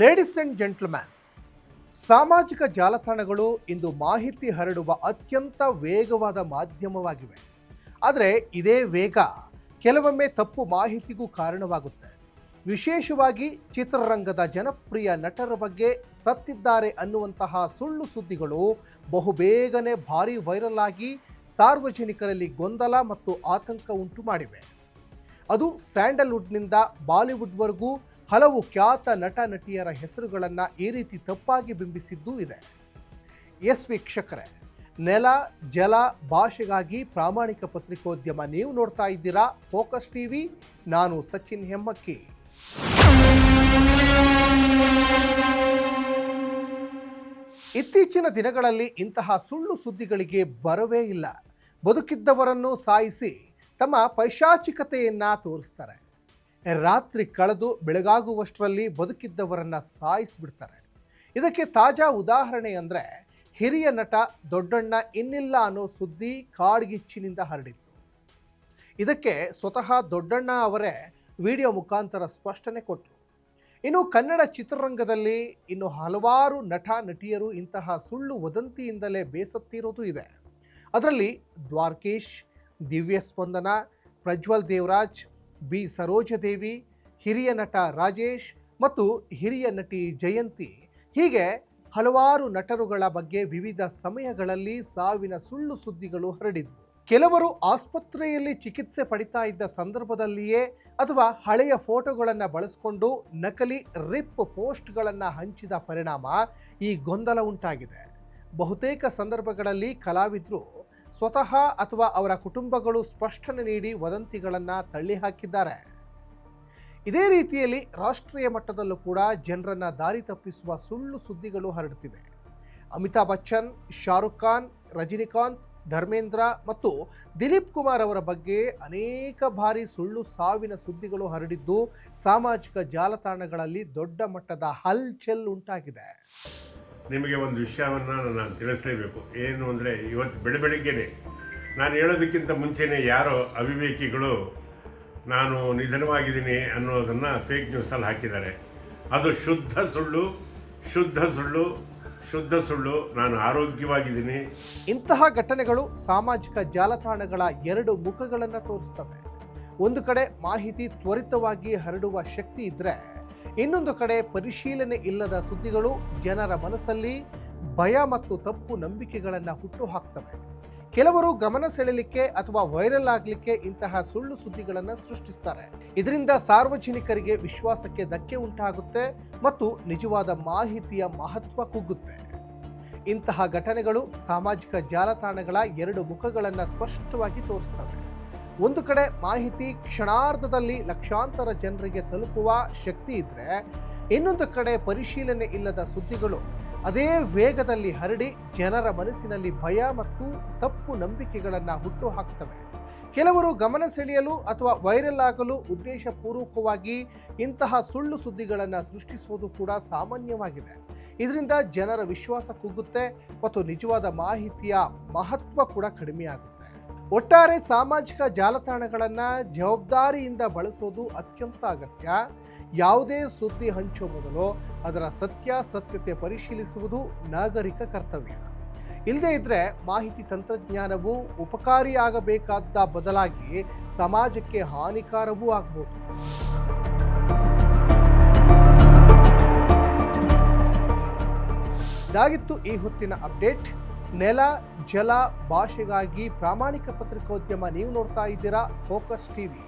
Ladies and gentleman, ಸಾಮಾಜಿಕ ಜಾಲತಾಣಗಳು ಇಂದು ಮಾಹಿತಿ ಹರಡುವ ಅತ್ಯಂತ ವೇಗವಾದ ಮಾಧ್ಯಮವಾಗಿವೆ. ಆದರೆ ಇದೇ ವೇಗ ಕೆಲವೊಮ್ಮೆ ತಪ್ಪು ಮಾಹಿತಿಗೂ ಕಾರಣವಾಗುತ್ತೆ. ವಿಶೇಷವಾಗಿ ಚಿತ್ರರಂಗದ ಜನಪ್ರಿಯ ನಟರ ಬಗ್ಗೆ ಸತ್ತಿದ್ದಾರೆ ಅನ್ನುವಂತಹ ಸುಳ್ಳು ಸುದ್ದಿಗಳು ಬಹುಬೇಗನೆ ಭಾರಿ ವೈರಲ್ ಆಗಿ ಸಾರ್ವಜನಿಕರಲ್ಲಿ ಗೊಂದಲ ಮತ್ತು ಆತಂಕ ಉಂಟು ಮಾಡಿವೆ. ಅದು ಸ್ಯಾಂಡಲ್ವುಡ್ನಿಂದ ಬಾಲಿವುಡ್ವರೆಗೂ ಹಲವು ಖ್ಯಾತ ನಟ ನಟಿಯರ ಹೆಸರುಗಳನ್ನು ಈ ರೀತಿ ತಪ್ಪಾಗಿ ಬಿಂಬಿಸಿದ್ದೂ ಇದೆ. ಎಸ್ ವೀಕ್ಷಕರೇ, ನೆಲ ಜಲ ಭಾಷೆಗಾಗಿ ಪ್ರಾಮಾಣಿಕ ಪತ್ರಿಕೋದ್ಯಮ ನೀವು ನೋಡ್ತಾ ಇದ್ದೀರಾ ಫೋಕಸ್ ಟಿವಿ. ನಾನು ಸಚಿನ್ ಹೆಮ್ಮಕ್ಕಿ. ಇತ್ತೀಚಿನ ದಿನಗಳಲ್ಲಿ ಇಂತಹ ಸುಳ್ಳು ಸುದ್ದಿಗಳಿಗೆ ಬರವೇ ಇಲ್ಲ. ಬದುಕಿದ್ದವರನ್ನು ಸಾಯಿಸಿ ತಮ್ಮ ಪೈಶಾಚಿಕತೆಯನ್ನ ತೋರಿಸ್ತಾರೆ. ರಾತ್ರಿ ಕಳೆದು ಬೆಳಗಾಗುವಷ್ಟರಲ್ಲಿ ಬದುಕಿದ್ದವರನ್ನ ಸಾಯಿಸಿಬಿಡ್ತಾರೆ. ಇದಕ್ಕೆ ತಾಜಾ ಉದಾಹರಣೆ ಅಂದರೆ ಹಿರಿಯ ನಟ ದೊಡ್ಡಣ್ಣ ಇನ್ನಿಲ್ಲ ಅನ್ನೋ ಸುದ್ದಿ ಕಾಡ್ಗಿಚ್ಚಿನಿಂದ ಹರಡಿತ್ತು. ಇದಕ್ಕೆ ಸ್ವತಃ ದೊಡ್ಡಣ್ಣ ಅವರೇ ವಿಡಿಯೋ ಮುಖಾಂತರ ಸ್ಪಷ್ಟನೆ ಕೊಟ್ಟರು. ಇನ್ನು ಕನ್ನಡ ಚಿತ್ರರಂಗದಲ್ಲಿ ಇನ್ನು ಹಲವಾರು ನಟ ನಟಿಯರು ಇಂತಹ ಸುಳ್ಳು ವದಂತಿಯಿಂದಲೇ ಬೇಸತ್ತಿರೋದು ಇದೆ. ಅದರಲ್ಲಿ ದ್ವಾರಕೀಶ್, ದಿವ್ಯ ಸ್ಪಂದನ, ಪ್ರಜ್ವಲ್ ದೇವರಾಜ್, ಬಿ ಸರೋಜದೇವಿ, ಹಿರಿಯ ನಟ ರಾಜೇಶ್ ಮತ್ತು ಹಿರಿಯ ನಟಿ ಜಯಂತಿ, ಹೀಗೆ ಹಲವಾರು ನಟರುಗಳ ಬಗ್ಗೆ ವಿವಿಧ ಸಮಯಗಳಲ್ಲಿ ಸಾವಿನ ಸುಳ್ಳು ಸುದ್ದಿಗಳು ಹರಡಿದ್ವು. ಕೆಲವರು ಆಸ್ಪತ್ರೆಯಲ್ಲಿ ಚಿಕಿತ್ಸೆ ಪಡಿತಾ ಇದ್ದ ಸಂದರ್ಭದಲ್ಲಿಯೇ ಅಥವಾ ಹಳೆಯ ಫೋಟೋಗಳನ್ನು ಬಳಸಿಕೊಂಡು ನಕಲಿ ರಿಪ್ ಪೋಸ್ಟ್ಗಳನ್ನು ಹಂಚಿದ ಪರಿಣಾಮ ಈ ಗೊಂದಲ ಉಂಟಾಗಿದೆ. ಬಹುತೇಕ ಸಂದರ್ಭಗಳಲ್ಲಿ ಕಲಾವಿದರು ಸ್ವತಃ ಅಥವಾ ಅವರ ಕುಟುಂಬಗಳು ಸ್ಪಷ್ಟನೆ ನೀಡಿ ವದಂತಿಗಳನ್ನು ತಳ್ಳಿಹಾಕಿದ್ದಾರೆ. ಇದೇ ರೀತಿಯಲ್ಲಿ ರಾಷ್ಟ್ರೀಯ ಮಟ್ಟದಲ್ಲೂ ಕೂಡ ಜನರನ್ನು ದಾರಿ ತಪ್ಪಿಸುವ ಸುಳ್ಳು ಸುದ್ದಿಗಳು ಹರಡುತ್ತಿವೆ. ಅಮಿತಾಬ್ ಬಚ್ಚನ್, ಶಾರುಖ್ ಖಾನ್, ರಜನಿಕಾಂತ್, ಧರ್ಮೇಂದ್ರ ಮತ್ತು ದಿಲೀಪ್ ಕುಮಾರ್ ಅವರ ಬಗ್ಗೆ ಅನೇಕ ಬಾರಿ ಸುಳ್ಳು ಸಾವಿನ ಸುದ್ದಿಗಳು ಹರಡಿದ್ದು ಸಾಮಾಜಿಕ ಜಾಲತಾಣಗಳಲ್ಲಿ ದೊಡ್ಡ ಮಟ್ಟದ ಹಲ್ಚಲ್ ಉಂಟಾಗಿದೆ. ನಿಮಗೆ ಒಂದು ವಿಷಯವನ್ನು ನಾನು ತಿಳಿಸಲೇಬೇಕು. ಏನು ಅಂದರೆ, ಇವತ್ತು ಬೆಳಗ್ಗೆನೆ ನಾನು ಹೇಳೋದಕ್ಕಿಂತ ಮುಂಚೆನೇ ಯಾರೋ ಅವಿವೇಕಿಗಳು ನಾನು ನಿಧನವಾಗಿದ್ದೀನಿ ಅನ್ನೋದನ್ನು ಫೇಕ್ ನ್ಯೂಸಲ್ಲಿ ಹಾಕಿದ್ದಾರೆ. ಅದು ಶುದ್ಧ ಸುಳ್ಳು, ಶುದ್ಧ ಸುಳ್ಳು, ಶುದ್ಧ ಸುಳ್ಳು. ನಾನು ಆರೋಗ್ಯವಾಗಿದ್ದೀನಿ. ಇಂತಹ ಘಟನೆಗಳು ಸಾಮಾಜಿಕ ಜಾಲತಾಣಗಳ ಎರಡು ಮುಖಗಳನ್ನು ತೋರಿಸ್ತವೆ. ಒಂದು ಕಡೆ ಮಾಹಿತಿ ತ್ವರಿತವಾಗಿ ಹರಡುವ ಶಕ್ತಿ ಇದ್ದರೆ, ಇನ್ನೊಂದು ಕಡೆ ಪರಿಶೀಲನೆ ಇಲ್ಲದ ಸುದ್ದಿಗಳು ಜನರ ಮನಸ್ಸಲ್ಲಿ ಭಯ ಮತ್ತು ತಪ್ಪು ನಂಬಿಕೆಗಳನ್ನು ಹುಟ್ಟು ಹಾಕ್ತವೆ. ಕೆಲವರು ಗಮನ ಸೆಳೆಯಲಿಕ್ಕೆ ಅಥವಾ ವೈರಲ್ ಆಗಲಿಕ್ಕೆ ಇಂತಹ ಸುಳ್ಳು ಸುದ್ದಿಗಳನ್ನು ಸೃಷ್ಟಿಸ್ತಾರೆ. ಇದರಿಂದ ಸಾರ್ವಜನಿಕರಿಗೆ ವಿಶ್ವಾಸಕ್ಕೆ ಧಕ್ಕೆ ಉಂಟಾಗುತ್ತೆ ಮತ್ತು ನಿಜವಾದ ಮಾಹಿತಿಯ ಮಹತ್ವ ಕುಗ್ಗುತ್ತೆ. ಇಂತಹ ಘಟನೆಗಳು ಸಾಮಾಜಿಕ ಜಾಲತಾಣಗಳ ಎರಡು ಮುಖಗಳನ್ನು ಸ್ಪಷ್ಟವಾಗಿ ತೋರಿಸ್ತವೆ. ಒಂದು ಕಡೆ ಮಾಹಿತಿ ಕ್ಷಣಾರ್ಧದಲ್ಲಿ ಲಕ್ಷಾಂತರ ಜನರಿಗೆ ತಲುಪುವ ಶಕ್ತಿ ಇದ್ದರೆ, ಇನ್ನೊಂದು ಕಡೆ ಪರಿಶೀಲನೆ ಇಲ್ಲದ ಸುದ್ದಿಗಳು ಅದೇ ವೇಗದಲ್ಲಿ ಹರಡಿ ಜನರ ಮನಸ್ಸಿನಲ್ಲಿ ಭಯ ಮತ್ತು ತಪ್ಪು ನಂಬಿಕೆಗಳನ್ನು ಹುಟ್ಟು ಹಾಕ್ತವೆ. ಕೆಲವರು ಗಮನ ಸೆಳೆಯಲು ಅಥವಾ ವೈರಲ್ ಆಗಲು ಉದ್ದೇಶಪೂರ್ವಕವಾಗಿ ಇಂತಹ ಸುಳ್ಳು ಸುದ್ದಿಗಳನ್ನು ಸೃಷ್ಟಿಸುವುದು ಕೂಡ ಸಾಮಾನ್ಯವಾಗಿದೆ. ಇದರಿಂದ ಜನರ ವಿಶ್ವಾಸ ಕುಗ್ಗುತ್ತೆ ಮತ್ತು ನಿಜವಾದ ಮಾಹಿತಿಯ ಮಹತ್ವ ಕೂಡ ಕಡಿಮೆಯಾಗುತ್ತೆ. ಒಟ್ಟಾರೆ ಸಾಮಾಜಿಕ ಜಾಲತಾಣಗಳನ್ನು ಜವಾಬ್ದಾರಿಯಿಂದ ಬಳಸೋದು ಅತ್ಯಂತ ಅಗತ್ಯ. ಯಾವುದೇ ಸುದ್ದಿ ಹಂಚುವ ಮೊದಲು ಅದರ ಸತ್ಯತೆ ಪರಿಶೀಲಿಸುವುದು ನಾಗರಿಕ ಕರ್ತವ್ಯ. ಇಲ್ಲದೇ ಇದ್ದರೆ ಮಾಹಿತಿ ತಂತ್ರಜ್ಞಾನವು ಉಪಕಾರಿಯಾಗಬೇಕಾದ ಬದಲಾಗಿ ಸಮಾಜಕ್ಕೆ ಹಾನಿಕಾರವೂ ಆಗ್ಬೋದು. ಇದಾಗಿತ್ತು ಈ ಹೊತ್ತಿನ ಅಪ್ಡೇಟ್. ನೆಲ ಜಲ ಭಾಷೆಗಾಗಿ ಪ್ರಾಮಾಣಿಕ ಪತ್ರಿಕೋದ್ಯಮ ನೀವು ನೋಡ್ತಾ ಇದ್ದೀರಾ ಫೋಕಸ್ ಟಿವಿ.